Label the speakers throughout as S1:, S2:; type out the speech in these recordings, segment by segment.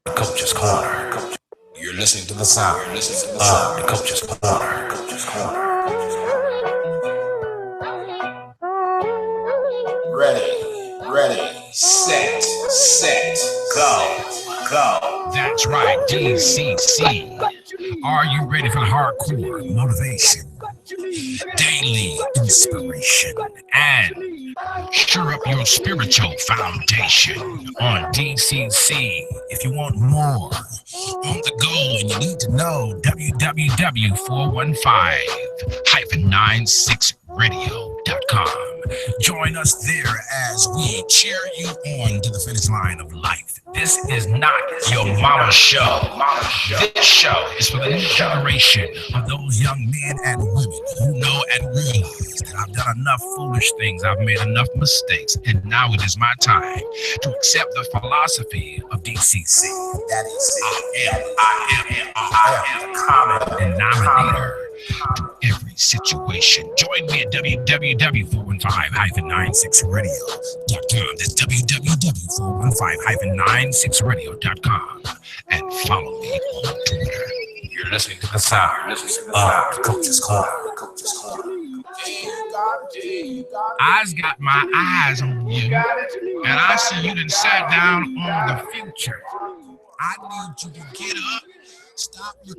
S1: Coach's Corner. You're listening to the sound of the Coach's Corner. Ready, set, go. That's right, DCC. Are you ready for hardcore motivation, daily inspiration, and sure up your spiritual foundation on DCC? If you want more on the go and you need to know, www.415-96radio.com. Join us there as we cheer you on to the finish line of life. This is not your mama's show. This show is for the new generation of those young men and women who know and realize that I've done enough foolish things, I've made enough mistakes, and now it is my time to accept the philosophy of DCC. That is, I am the common denominator to every situation. Join me at www.415-96radio.com. That's www.415-96radio.com. And follow me on Twitter. You're listening to the sound of the Coach's Corner. I's got my eyes on you, and I see you done sat down on the future. I need you to get up.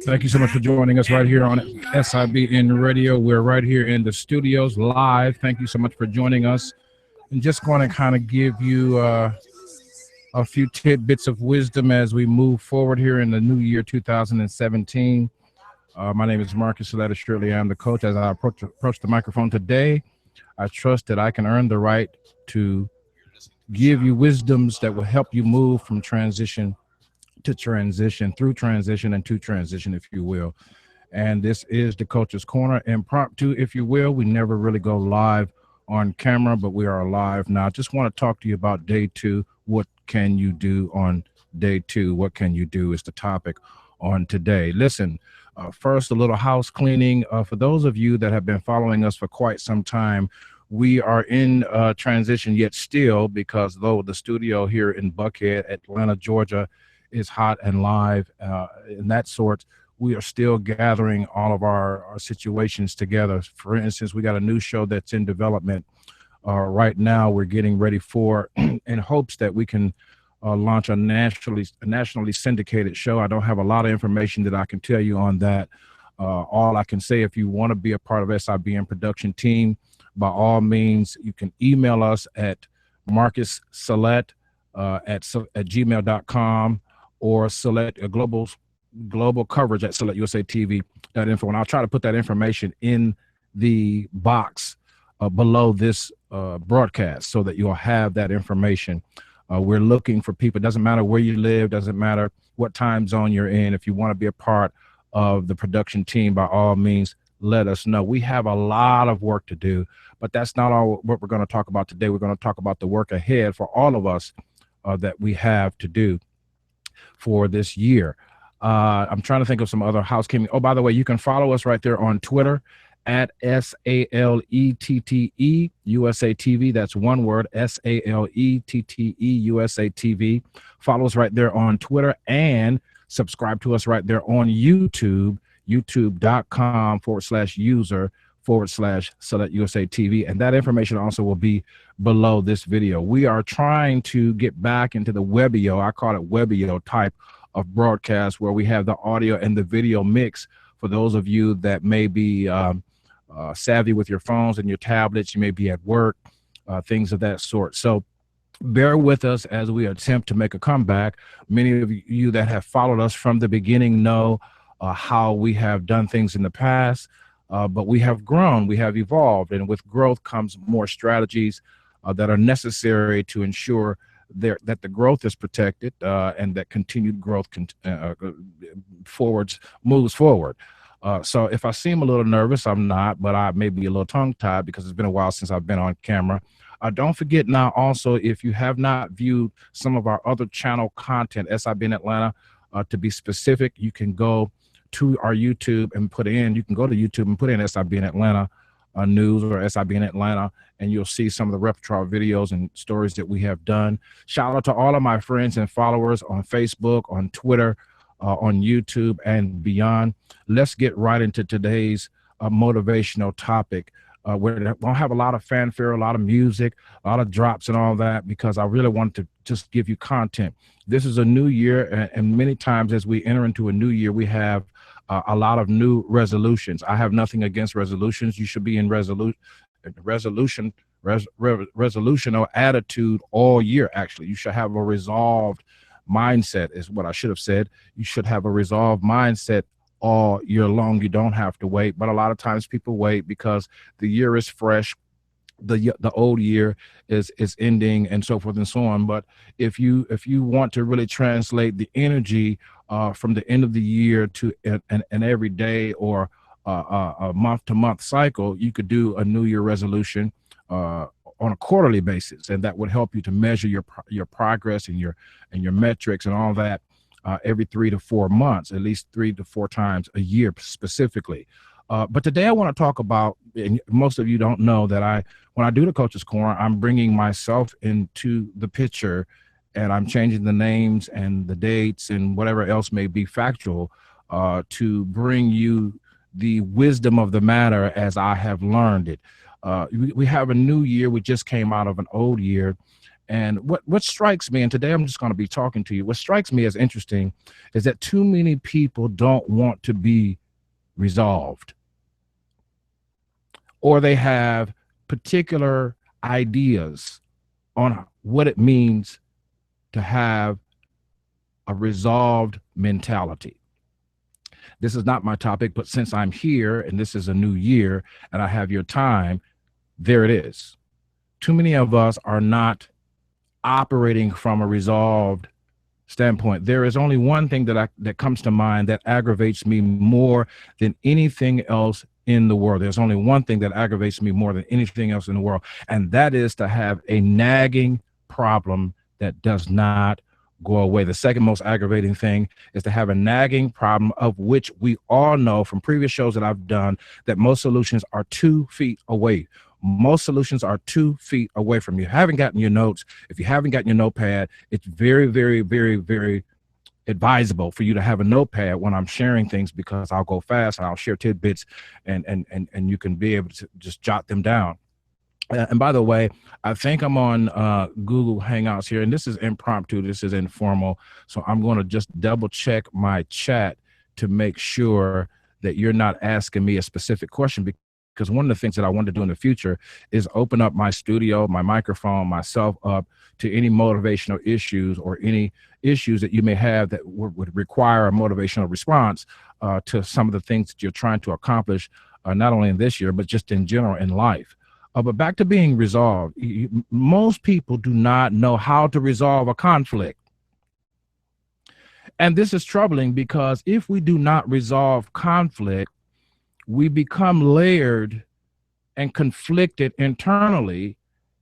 S2: Thank you so much for joining us right here on SIBN Radio. We're right here in the studios live. Thank you so much for joining us. I'm just going to kind of give you a few tidbits of wisdom as we move forward here in the new year 2017. My name is Marcus Salette. Surely I am the coach. As I approach the microphone today, I trust that I can earn the right to give you wisdoms that will help you move from transition to transition, through transition, and to transition, if you will. And this is the Coach's Corner, impromptu, if you will. We never really go live on camera, but we are live now. I just want to talk to you about day 2. What can you do on day 2? What can you do is the topic on today. Listen, first, a little house cleaning. For those of you that have been following us for quite some time, we are in transition yet still, because though the studio here in Buckhead, Atlanta, Georgia, is hot and live in that sort, we are still gathering all of our situations together. For instance, we got a new show that's in development right now. We're getting ready for in hopes that we can launch a nationally syndicated show. I don't have a lot of information that I can tell you on that. All I can say, if you want to be a part of SIBN production team, by all means, you can email us at marcussalette at gmail.com, or select a global coverage at SaletteUSAtv.info. And I'll try to put that information in the box below this broadcast so that you'll have that information. We're looking for people. It doesn't matter where you live, doesn't matter what time zone you're in. If you want to be a part of the production team, by all means, let us know. We have a lot of work to do, but that's not all what we're going to talk about today. We're going to talk about the work ahead for all of us that we have to do for this year. I'm trying to think of some other housekeeping. Oh, by the way, you can follow us right there on Twitter at SaletteUSAtv. That's one word, SaletteUSAtv. Follow us right there on Twitter and subscribe to us right there on YouTube, youtube.com/user/SaletteUSAtv. And that information also will be below this video. We are trying to get back into the Webio, I call it Webio type of broadcast, where we have the audio and the video mix. For those of you that may be savvy with your phones and your tablets, you may be at work, things of that sort. So bear with us as we attempt to make a comeback. Many of you that have followed us from the beginning know how we have done things in the past, but we have grown, we have evolved, and with growth comes more strategies that are necessary to ensure that the growth is protected and that continued growth moves forward. So if I seem a little nervous, I'm not, but I may be a little tongue-tied because it's been a while since I've been on camera. Don't forget now also, if you have not viewed some of our other channel content, SIBN Atlanta, to be specific, you can go to our YouTube and you can go to YouTube and put in SIBN Atlanta News or SIBN Atlanta, and you'll see some of the repertoire videos and stories that we have done. Shout out to all of my friends and followers on Facebook, on Twitter, on YouTube, and beyond. Let's get right into today's motivational topic. Where we don't have a lot of fanfare, a lot of music, a lot of drops and all that, because I really want to just give you content. This is a new year, and many times as we enter into a new year, we have a lot of new resolutions. I have nothing against resolutions. You should be in resolution or attitude all year. Actually, you should have a resolved mindset, is what I should have said. You should have a resolved mindset all year long. You don't have to wait, but a lot of times people wait because the year is fresh, the old year is ending, and so forth and so on. But if you want to really translate the energy from the end of the year to an every day or a month-to-month cycle, you could do a New Year resolution on a quarterly basis, and that would help you to measure your progress and your metrics and all that every 3 to 4 months, at least 3 to 4 times a year specifically. But today I want to talk about, and most of you don't know that when I do the Coach's Corner, I'm bringing myself into the picture, and I'm changing the names and the dates and whatever else may be factual to bring you the wisdom of the matter as I have learned it. We have a new year. We just came out of an old year. And what strikes me, and today I'm just going to be talking to you, what strikes me as interesting is that too many people don't want to be resolved, or they have particular ideas on what it means to have a resolved mentality. This is not my topic, but since I'm here and this is a new year and I have your time, there it is. Too many of us are not operating from a resolved standpoint. There is only one thing that comes to mind that aggravates me more than anything else in the world. There's only one thing that aggravates me more than anything else in the world, and that is to have a nagging problem that does not go away. The second most aggravating thing is to have a nagging problem, of which we all know from previous shows that I've done that most solutions are 2 feet away. Most solutions are 2 feet away from you. Haven't gotten your notes. If you haven't gotten your notepad, it's very, very, very, very advisable for you to have a notepad when I'm sharing things, because I'll go fast and I'll share tidbits and you can be able to just jot them down. And by the way, I think I'm on Google Hangouts here, and this is impromptu. This is informal. So I'm going to just double check my chat to make sure that you're not asking me a specific question, because one of the things that I want to do in the future is open up my studio, my microphone, myself up to any motivational issues or any issues that you may have that would require a motivational response to some of the things that you're trying to accomplish, not only in this year, but just in general in life. But back to being resolved. Most people do not know how to resolve a conflict. And this is troubling, because if we do not resolve conflict, we become layered and conflicted internally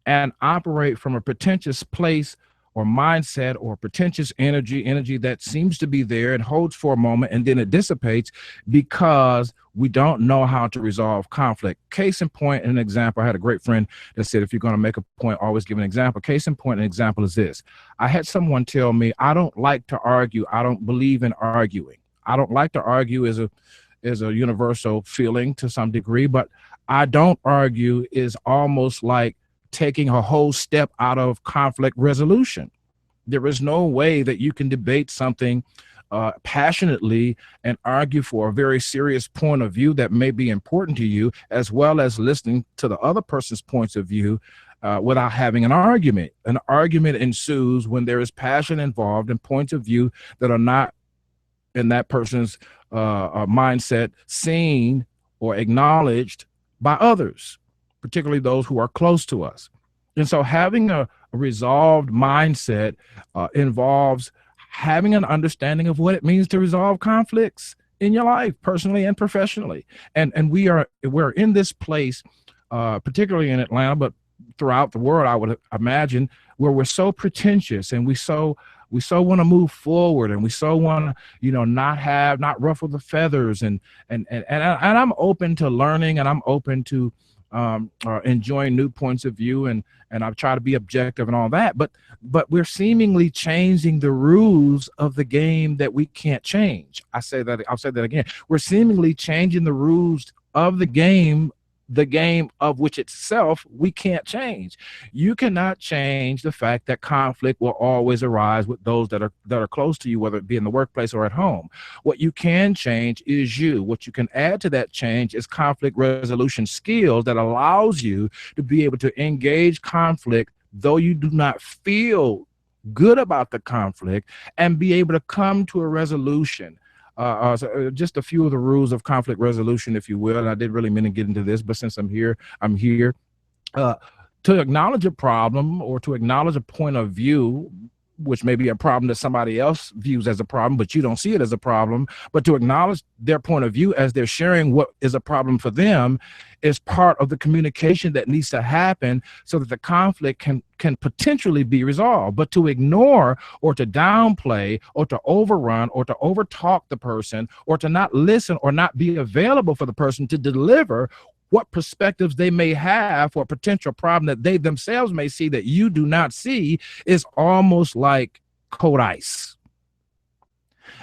S2: and operate from a pretentious place or mindset or pretentious energy that seems to be there and holds for a moment, and then it dissipates because we don't know how to resolve conflict. Case in point, an example, I had a great friend that said, if you're going to make a point, always give an example. Case in point, an example is this. I had someone tell me, I don't like to argue. I don't believe in arguing. I don't like to argue is a universal feeling to some degree, but I don't argue is almost like taking a whole step out of conflict resolution. There is no way that you can debate something passionately and argue for a very serious point of view that may be important to you, as well as listening to the other person's points of view without having an argument. An argument ensues when there is passion involved and points of view that are not in that person's mindset seen or acknowledged by others, particularly those who are close to us. And so having a resolved mindset involves having an understanding of what it means to resolve conflicts in your life, personally and professionally. And we're in this place, particularly in Atlanta, but throughout the world, I would imagine, where we're so pretentious and we so want to move forward, and we so want to, not ruffle the feathers. And I'm open to learning, and I'm open to enjoying new points of view, and I've tried to be objective and all that. But we're seemingly changing the rules of the game that we can't change. I'll say that again. We're seemingly changing the rules of the game of which itself we can't change. You cannot change the fact that conflict will always arise with those that are close to you, whether it be in the workplace or at home. What you can change is you. What you can add to that change is conflict resolution skills that allows you to be able to engage conflict, though you do not feel good about the conflict, and be able to come to a resolution. Just a few of the rules of conflict resolution, if you will. And I didn't really mean to get into this, but since I'm here. To acknowledge a problem or to acknowledge a point of view, which may be a problem that somebody else views as a problem, but you don't see it as a problem, but to acknowledge their point of view as they're sharing what is a problem for them is part of the communication that needs to happen so that the conflict can potentially be resolved. But to ignore or to downplay or to overrun or to overtalk the person or to not listen or not be available for the person to deliver what perspectives they may have for a potential problem that they themselves may see that you do not see is almost like cold ice.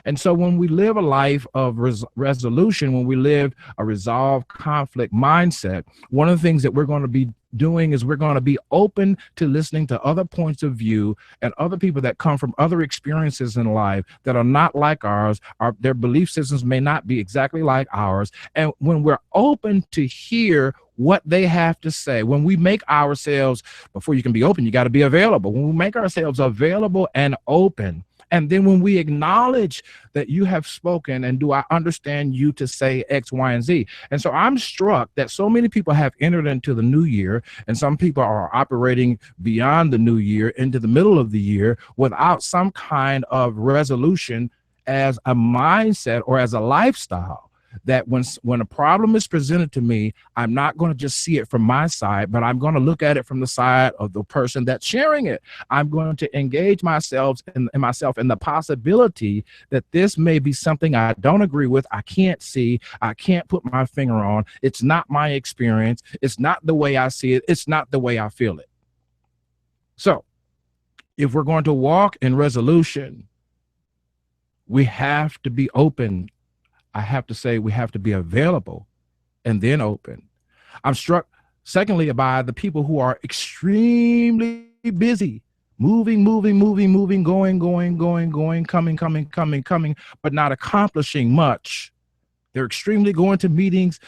S2: And so when we live a life of resolution, when we live a resolved conflict mindset, one of the things that we're going to be doing is we're going to be open to listening to other points of view and other people that come from other experiences in life that are not like ours. Their belief systems may not be exactly like ours. And when we're open to hear what they have to say, when we make ourselves, before you can be open, you got to be available. When we make ourselves available and open, and then when we acknowledge that you have spoken and do I understand you to say X, Y, and Z. And so I'm struck that so many people have entered into the new year and some people are operating beyond the new year into the middle of the year without some kind of resolution as a mindset or as a lifestyle. That when a problem is presented to me, I'm not going to just see it from my side, but I'm going to look at it from the side of the person that's sharing it. I'm going to engage myself in the possibility that this may be something I don't agree with, I can't see, I can't put my finger on. It's not my experience. It's not the way I see it. It's not the way I feel it. So if we're going to walk in resolution, we have to be open. I have to say we have to be available and then open. I'm struck, secondly, by the people who are extremely busy, moving, going, coming, but not accomplishing much. They're extremely busy going to meetings.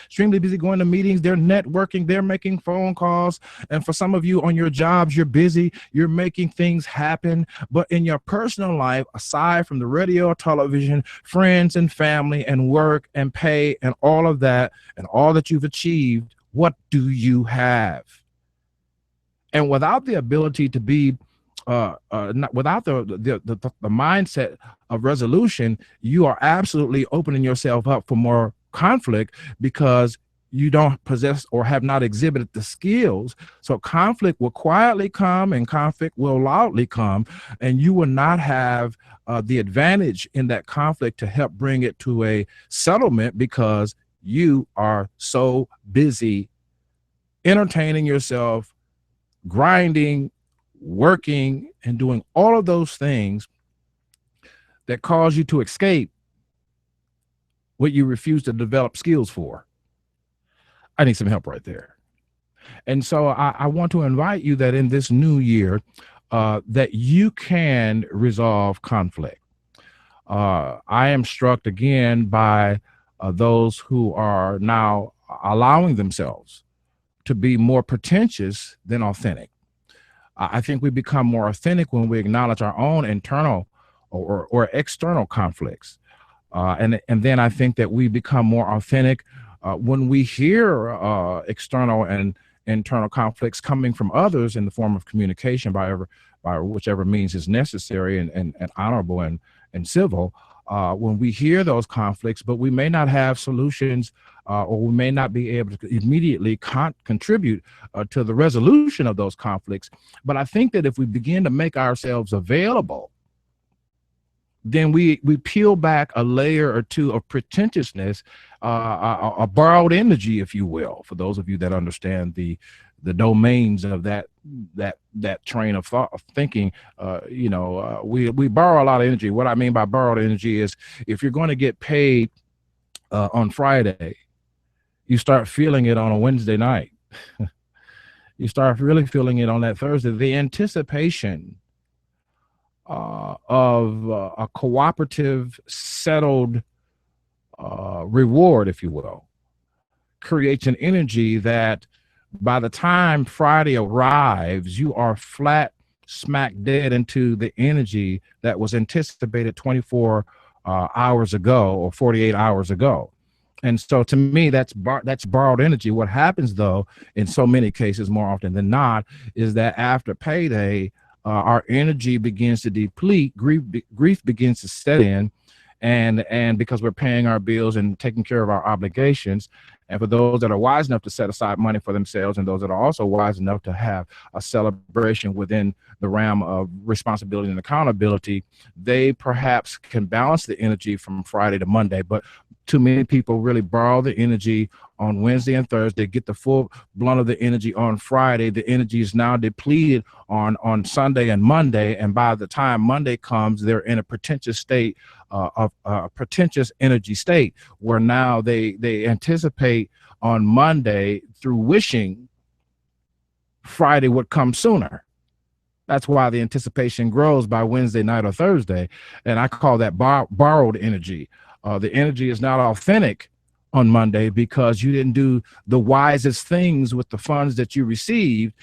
S2: They're networking. They're making phone calls. And for some of you on your jobs, you're busy. You're making things happen. But in your personal life, aside from the radio, television, friends and family and work and pay and all of that and all that you've achieved, what do you have? And without the ability to be without the mindset of resolution, you are absolutely opening yourself up for more conflict because you don't possess or have not exhibited the skills. So conflict will quietly come and conflict will loudly come, and you will not have the advantage in that conflict to help bring it to a settlement because you are so busy entertaining yourself, grinding, working, and doing all of those things that cause you to escape what you refuse to develop skills for. I need some help right there. And so I want to invite you that in this new year, that you can resolve conflict. I am struck again by those who are now allowing themselves to be more pretentious than authentic. I think we become more authentic when we acknowledge our own internal or external conflicts. And then I think that we become more authentic when we hear external and internal conflicts coming from others in the form of communication by whichever means is necessary and honorable and civil. When we hear those conflicts, but we may not have solutions or we may not be able to immediately contribute to the resolution of those conflicts. But I think that if we begin to make ourselves available, then we peel back a layer or two of pretentiousness, a borrowed energy, if you will, for those of you that understand the domains of that train of thought of thinking. We borrow a lot of energy. What I mean by borrowed energy is, if you're going to get paid on Friday, you start feeling it on a Wednesday night. You start really feeling it on that Thursday. The anticipation of a cooperative, settled reward, if you will, creates an energy that by the time Friday arrives, you are flat smack dead into the energy that was anticipated 24 hours ago or 48 hours ago. And so to me, that's borrowed energy. What happens, though, in so many cases, more often than not, is that after payday, our energy begins to deplete, grief begins to set in, and because we're paying our bills and taking care of our obligations. And for those that are wise enough to set aside money for themselves, and those that are also wise enough to have a celebration within the realm of responsibility and accountability, they perhaps can balance the energy from Friday to Monday. But too many people really borrow the energy on Wednesday and Thursday, get the full blunt of the energy on Friday. The energy is now depleted on Sunday and Monday. And by the time Monday comes, they're in a pretentious state of pretentious energy state, where now they anticipate on Monday, through wishing, Friday would come sooner. That's why the anticipation grows by Wednesday night or Thursday. And I call that borrowed energy. The energy is not authentic on Monday because you didn't do the wisest things with the funds that you received,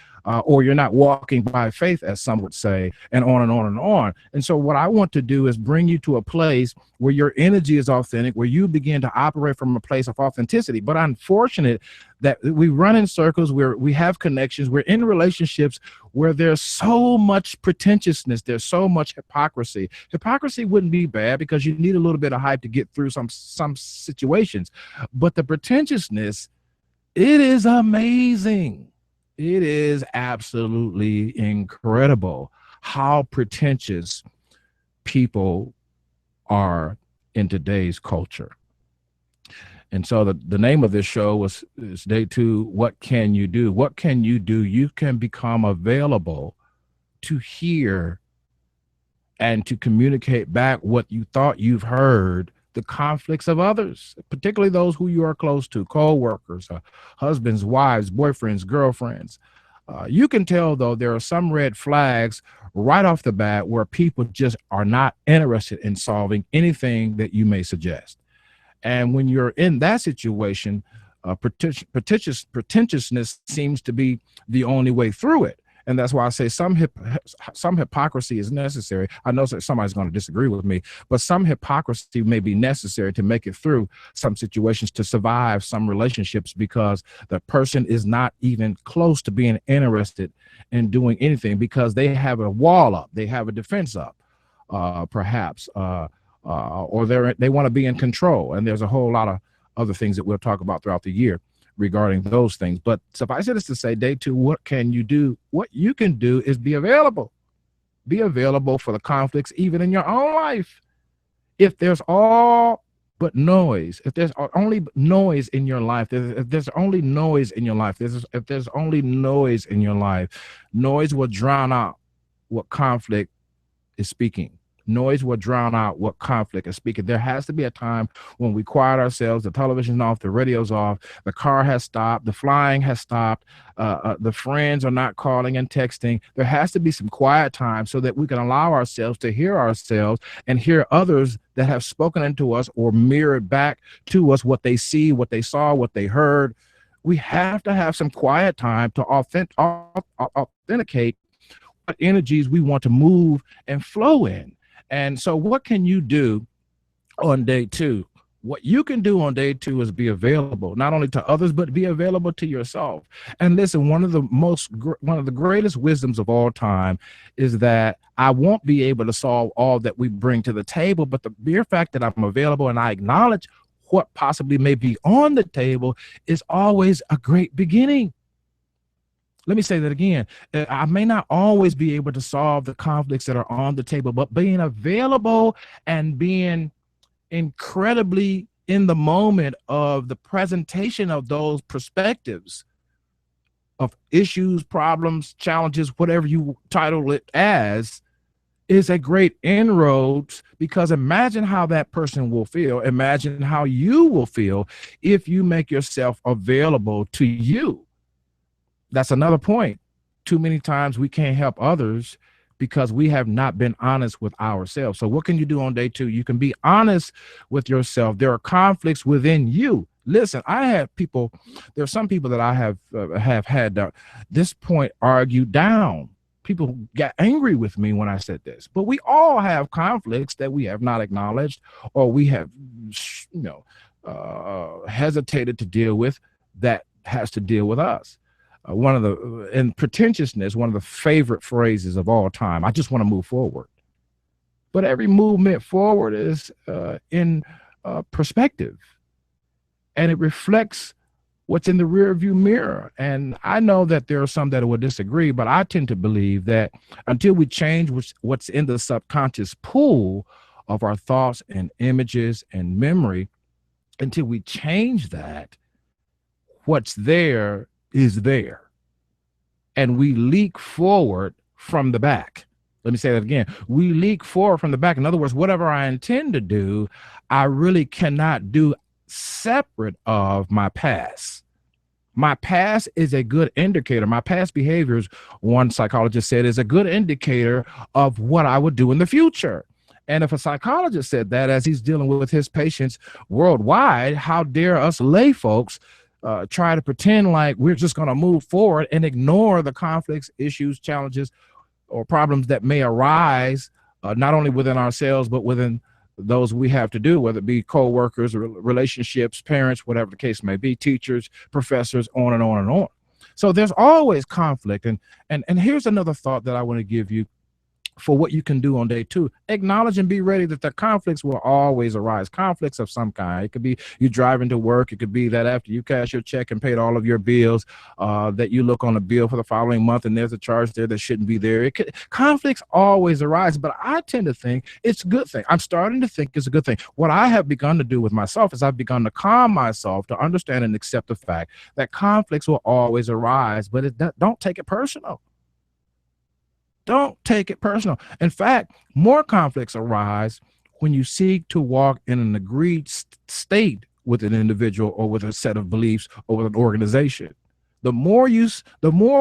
S2: or you're not walking by faith, as some would say, and on and on and on. And so what I want to do is bring you to a place where your energy is authentic, where you begin to operate from a place of authenticity. But unfortunate that we run in circles where we have connections, we're in relationships where there's so much pretentiousness, there's so much hypocrisy. Hypocrisy wouldn't be bad because you need a little bit of hype to get through some situations. But the pretentiousness, it is amazing. It is absolutely incredible how pretentious people are in today's culture. And so the name of this show is Day 2, What Can You Do? What can you do? You can become available to hear and to communicate back what you thought you've heard, the conflicts of others, particularly those who you are close to, co-workers, husbands, wives, boyfriends, girlfriends. You can tell, though, there are some red flags right off the bat where people just are not interested in solving anything that you may suggest. And when you're in that situation, pretentiousness seems to be the only way through it. And that's why I say some hypocrisy is necessary. I know that somebody's going to disagree with me, but some hypocrisy may be necessary to make it through some situations, to survive some relationships, because the person is not even close to being interested in doing anything because they have a wall up, they have a defense up, perhaps, or they want to be in control. And there's a whole lot of other things that we'll talk about throughout the year regarding those things. But suffice it is to say, Day 2, what can you do? What you can do is be available. Be available for the conflicts, even in your own life. If there's all but noise, if there's only noise in your life, if there's only noise in your life, if there's only noise in your life, noise will drown out what conflict is speaking. Noise will drown out what conflict is speaking. There has to be a time when we quiet ourselves, the television's off, the radio's off, the car has stopped, the flying has stopped, the friends are not calling and texting. There has to be some quiet time so that we can allow ourselves to hear ourselves and hear others that have spoken into us or mirrored back to us what they see, what they saw, what they heard. We have to have some quiet time to authenticate what energies we want to move and flow in. And so what can you do on Day 2? What you can do on Day 2 is be available, not only to others, but be available to yourself. And listen, one of the greatest wisdoms of all time is that I won't be able to solve all that we bring to the table, but the mere fact that I'm available and I acknowledge what possibly may be on the table is always a great beginning. Let me say that again. I may not always be able to solve the conflicts that are on the table, but being available and being incredibly in the moment of the presentation of those perspectives of issues, problems, challenges, whatever you title it as, is a great inroads, because imagine how that person will feel. Imagine how you will feel if you make yourself available to you. That's another point. Too many times we can't help others because we have not been honest with ourselves. So what can you do on day 2? You can be honest with yourself. There are conflicts within you. Listen, there are some people that I have had this point argued down. People got angry with me when I said this, but we all have conflicts that we have not acknowledged, or we have, hesitated to deal with, that has to deal with us. In pretentiousness, one of the favorite phrases of all time, I just want to move forward. But every movement forward is in perspective, and it reflects what's in the rear view mirror. And I know that there are some that will disagree, but I tend to believe that until we change what's in the subconscious pool of our thoughts and images and memory, until we change that, what's there is there. And we leak forward from the back. Let me say that again. We leak forward from the back. In other words, whatever I intend to do, I really cannot do separate of my past. My past is a good indicator. My past behaviors, one psychologist said, is a good indicator of what I would do in the future. And if a psychologist said that as he's dealing with his patients worldwide, how dare us lay folks try to pretend like we're just going to move forward and ignore the conflicts, issues, challenges, or problems that may arise, not only within ourselves, but within those we have to do, whether it be co-workers, relationships, parents, whatever the case may be, teachers, professors, on and on and on. So there's always conflict. And here's another thought that I want to give you for what you can do on day 2. Acknowledge and be ready that the conflicts will always arise. Conflicts of some kind. It could be you driving to work. It could be that after you cash your check and paid all of your bills, that you look on a bill for the following month and there's a charge there that shouldn't be there. Conflicts always arise, but I tend to think it's a good thing. I'm starting to think it's a good thing. What I have begun to do with myself is I've begun to calm myself to understand and accept the fact that conflicts will always arise, but don't take it personal. Don't take it personal. In fact, more conflicts arise when you seek to walk in an agreed state with an individual or with a set of beliefs or with an organization. The more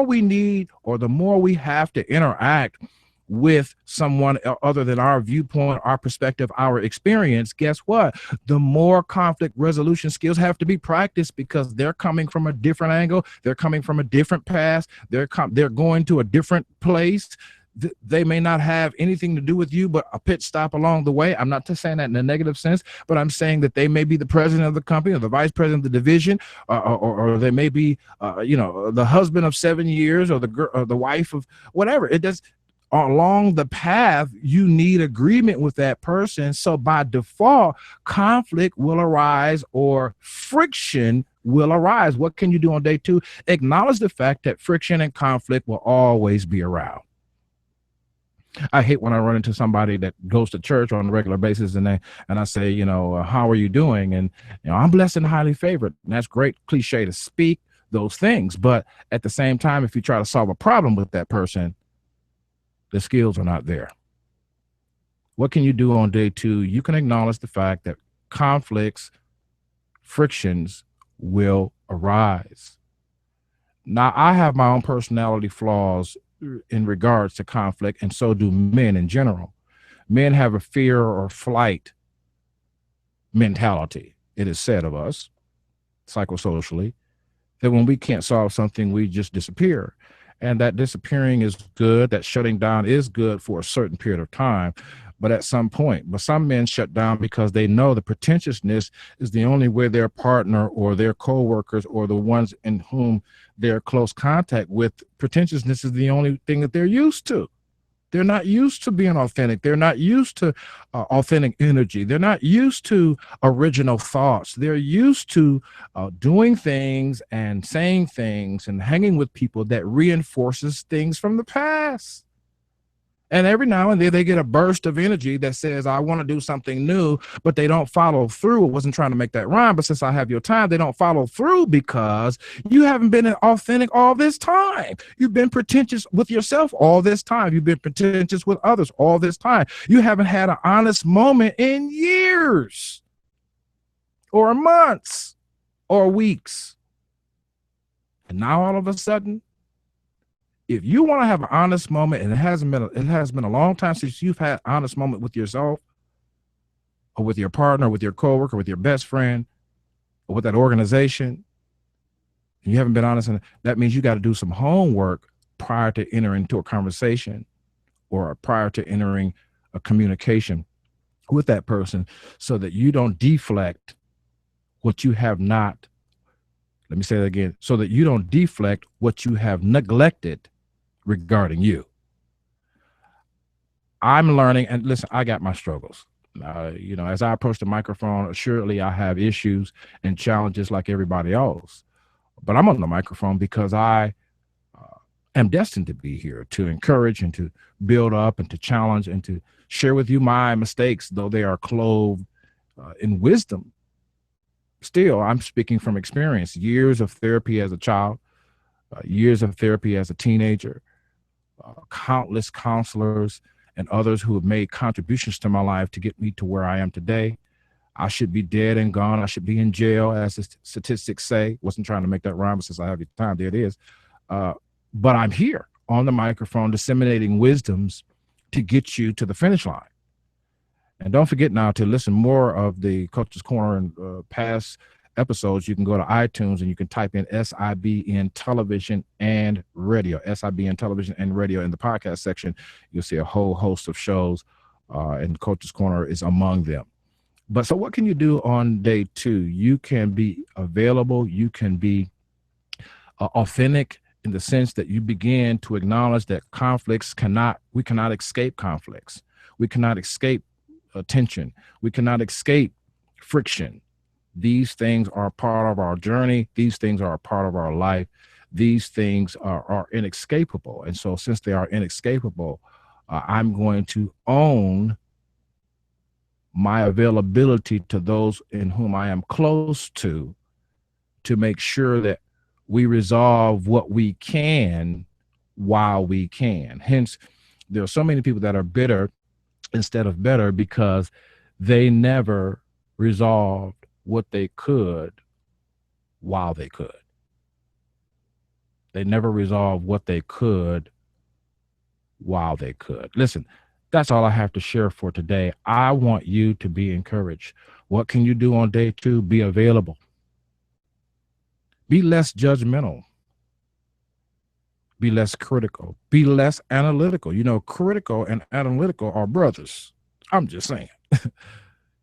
S2: we need, or the more we have to interact with someone other than our viewpoint, our perspective, our experience, guess what? The more conflict resolution skills have to be practiced, because they're coming from a different angle. They're coming from a different past. They're going to a different place. They may not have anything to do with you, but a pit stop along the way. I'm not just saying that in a negative sense, but I'm saying that they may be the president of the company or the vice president of the division, or they may be, the husband of 7 years, or the wife of whatever. It does. Along the path, you need agreement with that person. So by default, conflict will arise, or friction will arise. What can you do on day 2? Acknowledge the fact that friction and conflict will always be around. I hate when I run into somebody that goes to church on a regular basis and I say, how are you doing? And, I'm blessed and highly favored. And that's great cliche to speak those things. But at the same time, if you try to solve a problem with that person, the skills are not there. What can you do on day 2? You can acknowledge the fact that conflicts, frictions will arise. Now, I have my own personality flaws in regards to conflict, and so do men in general. Men have a fear or flight mentality. It is said of us, psychosocially, that when we can't solve something, we just disappear. And that disappearing is good. That shutting down is good for a certain period of time, but at some point. But some men shut down because they know the pretentiousness is the only way their partner or their co-workers or the ones in whom they're close contact with, pretentiousness is the only thing that they're used to. They're not used to being authentic. They're not used to authentic energy. They're not used to original thoughts. They're used to doing things and saying things and hanging with people that reinforces things from the past. And every now and then they get a burst of energy that says, I want to do something new, but they don't follow through. I wasn't trying to make that rhyme, but since I have your time, they don't follow through because you haven't been authentic all this time. You've been pretentious with yourself all this time. You've been pretentious with others all this time. You haven't had an honest moment in years or months or weeks. And now all of a sudden, if you want to have an honest moment, and it has been a long time since you've had an honest moment with yourself or with your partner, or with your coworker, with your best friend, or with that organization, and you haven't been honest, and that means you got to do some homework prior to entering into a conversation or prior to entering a communication with that person so that you don't deflect what you have not. Let me say that again. So that you don't deflect what you have neglected regarding you. I'm learning, and listen, I got my struggles. As I approach the microphone, assuredly I have issues and challenges like everybody else. But I'm on the microphone because I am destined to be here to encourage and to build up and to challenge and to share with you my mistakes, though they are clothed in wisdom. Still, I'm speaking from experience, years of therapy as a child, years of therapy as a teenager, countless counselors and others who have made contributions to my life to get me to where I am today. I should be dead and gone. I should be in jail, as the statistics say. Wasn't trying to make that rhyme, but since I have your time, there it is. But I'm here on the microphone disseminating wisdoms to get you to the finish line. And don't forget now to listen more of the Coach's Corner and past episodes. You can go to iTunes and you can type in SIBN Television and Radio, SIBN Television and Radio. In the podcast section, you'll see a whole host of shows, and Coach's Corner is among them. But so what can you do on day 2? You can be available. You can be authentic in the sense that you begin to acknowledge that we cannot escape conflicts. We cannot escape tension. We cannot escape friction. These things are part of our journey. These things are a part of our life. These things are inescapable. And so since they are inescapable, I'm going to own my availability to those in whom I am close to make sure that we resolve what we can while we can. Hence, there are so many people that are bitter instead of better because they never resolved what they could while they could. They never resolved what they could while they could. Listen, that's all I have to share for today. I want you to be encouraged. What can you do on day 2? Be available. Be less judgmental. Be less critical. Be less analytical. Critical and analytical are brothers. I'm just saying.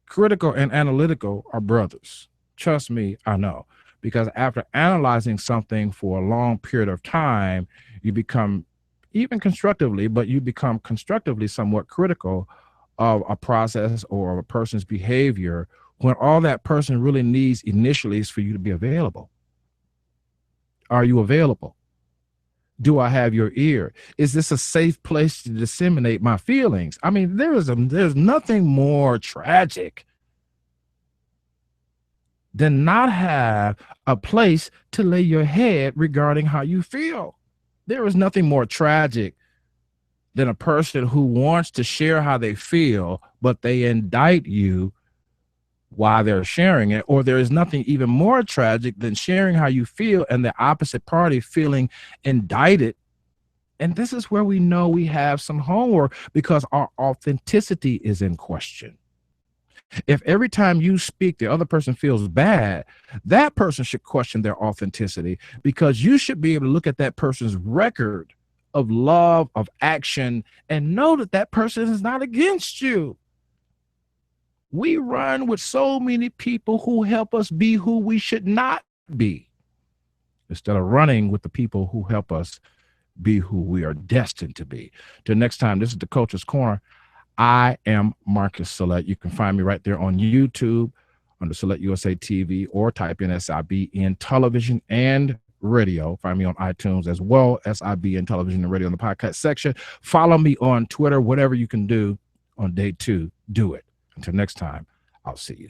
S2: Critical and analytical are brothers. Trust me, I know. Because after analyzing something for a long period of time, you become, even constructively, but you become constructively somewhat critical of a process or a person's behavior when all that person really needs initially is for you to be available. Are you available? Do I have your ear? Is this a safe place to disseminate my feelings? I mean, there's nothing more tragic than not have a place to lay your head regarding how you feel. There is nothing more tragic than a person who wants to share how they feel, but they indict you while they're sharing it. Or there is nothing even more tragic than sharing how you feel and the opposite party feeling indicted. And this is where we know we have some homework because our authenticity is in question. If every time you speak, the other person feels bad, that person should question their authenticity because you should be able to look at that person's record of love, of action, and know that that person is not against you. We run with so many people who help us be who we should not be, instead of running with the people who help us be who we are destined to be. Till next time, this is the Coach's Corner. I am Marcus Salette. You can find me right there on YouTube under SaletteUSAtv, or type in SIBN television and radio. Find me on iTunes as well, SIBN television and radio in the podcast section. Follow me on Twitter. Whatever you can do on Day2, do it. Until next time, I'll see you.